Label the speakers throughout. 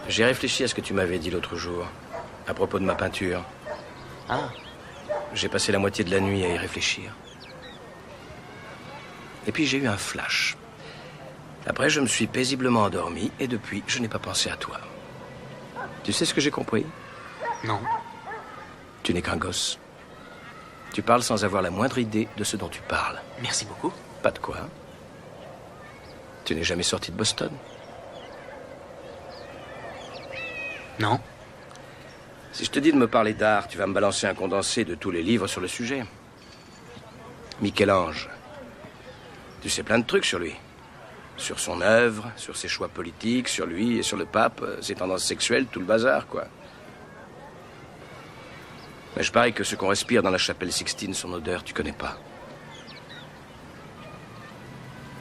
Speaker 1: J'ai réfléchi à ce que tu m'avais dit l'autre jour, à propos de ma peinture.
Speaker 2: Ah.
Speaker 1: J'ai passé la moitié de la nuit à y réfléchir. Et puis j'ai eu un flash. Après, je me suis paisiblement endormi, et depuis, je n'ai pas pensé à toi. Tu sais ce que j'ai compris?
Speaker 2: Non.
Speaker 1: Tu n'es qu'un gosse. Tu parles sans avoir la moindre idée de ce dont tu parles.
Speaker 2: Merci beaucoup.
Speaker 1: Pas de quoi. Tu n'es jamais sorti de Boston?
Speaker 2: Non.
Speaker 1: Si je te dis de me parler d'art, tu vas me balancer un condensé de tous les livres sur le sujet. Michel-Ange. Tu sais plein de trucs sur lui. Sur son œuvre, sur ses choix politiques, sur lui et sur le pape, ses tendances sexuelles, tout le bazar, quoi. Mais je parie que ce qu'on respire dans la chapelle Sixtine, son odeur, tu connais pas.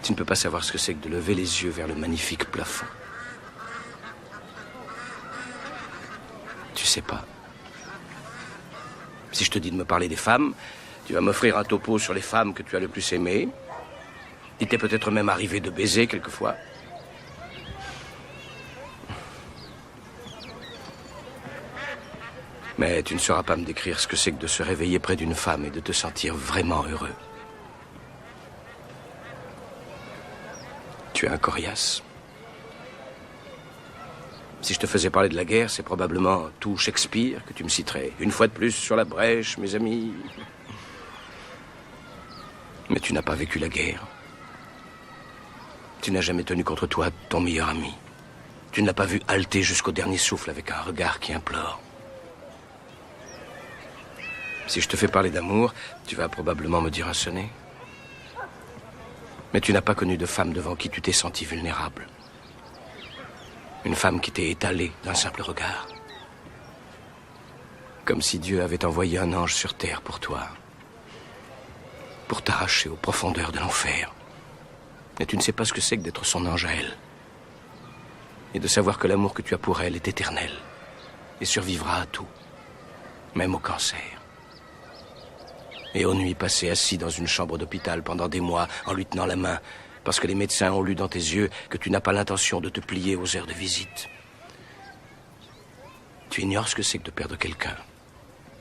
Speaker 1: Tu ne peux pas savoir ce que c'est que de lever les yeux vers le magnifique plafond. Tu sais pas. Si je te dis de me parler des femmes, tu vas m'offrir un topo sur les femmes que tu as le plus aimées. Il t'est peut-être même arrivé de baiser quelquefois. Mais tu ne sauras pas me décrire ce que c'est que de se réveiller près d'une femme et de te sentir vraiment heureux. Tu es un coriace. Si je te faisais parler de la guerre, c'est probablement tout Shakespeare que tu me citerais. Une fois de plus sur la brèche, mes amis. Mais tu n'as pas vécu la guerre. Tu n'as jamais tenu contre toi ton meilleur ami. Tu ne l'as pas vu halter jusqu'au dernier souffle avec un regard qui implore. Si je te fais parler d'amour, tu vas probablement me dire un sonnet. Mais tu n'as pas connu de femme devant qui tu t'es senti vulnérable. Une femme qui t'est étalée d'un simple regard. Comme si Dieu avait envoyé un ange sur terre pour toi. Pour t'arracher aux profondeurs de l'enfer. Et tu ne sais pas ce que c'est que d'être son ange à elle. Et de savoir que l'amour que tu as pour elle est éternel. Et survivra à tout. Même au cancer. Et aux nuits passées assis dans une chambre d'hôpital pendant des mois en lui tenant la main. Parce que les médecins ont lu dans tes yeux que tu n'as pas l'intention de te plier aux heures de visite. Tu ignores ce que c'est que de perdre quelqu'un.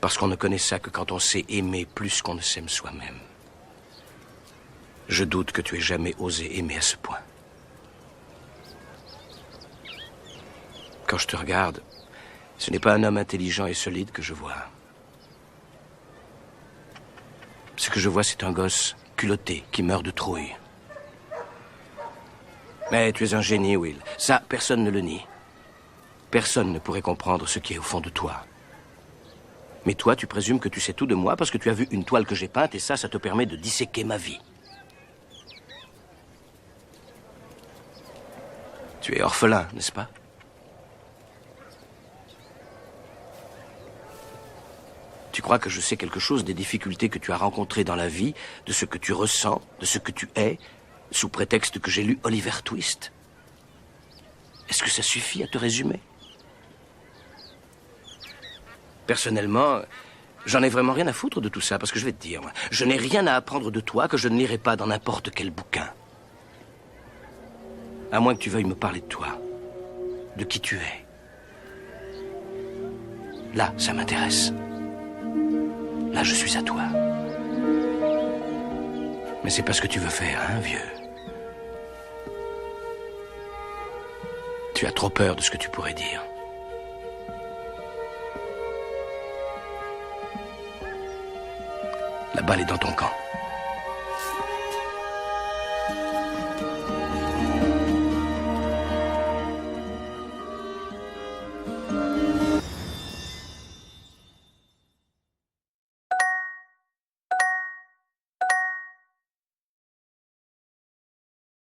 Speaker 1: Parce qu'on ne connaît ça que quand on sait aimer plus qu'on ne s'aime soi-même. Je doute que tu aies jamais osé aimer à ce point. Quand je te regarde, ce n'est pas un homme intelligent et solide que je vois. Ce que je vois, c'est un gosse culotté qui meurt de trouille. Mais tu es un génie, Will. Ça, personne ne le nie. Personne ne pourrait comprendre ce qui est au fond de toi. Mais toi, tu présumes que tu sais tout de moi parce que tu as vu une toile que j'ai peinte et ça te permet de disséquer ma vie. Tu es orphelin, n'est-ce pas? Tu crois que je sais quelque chose des difficultés que tu as rencontrées dans la vie, de ce que tu ressens, de ce que tu es, sous prétexte que j'ai lu Oliver Twist? Est-ce que ça suffit à te résumer? Personnellement, j'en ai vraiment rien à foutre de tout ça, parce que je vais te dire, moi, je n'ai rien à apprendre de toi que je ne lirai pas dans n'importe quel bouquin. À moins que tu veuilles me parler de toi, de qui tu es. Là, ça m'intéresse. Là, je suis à toi. Mais c'est pas ce que tu veux faire, hein, vieux? Tu as trop peur de ce que tu pourrais dire. La balle est dans ton camp.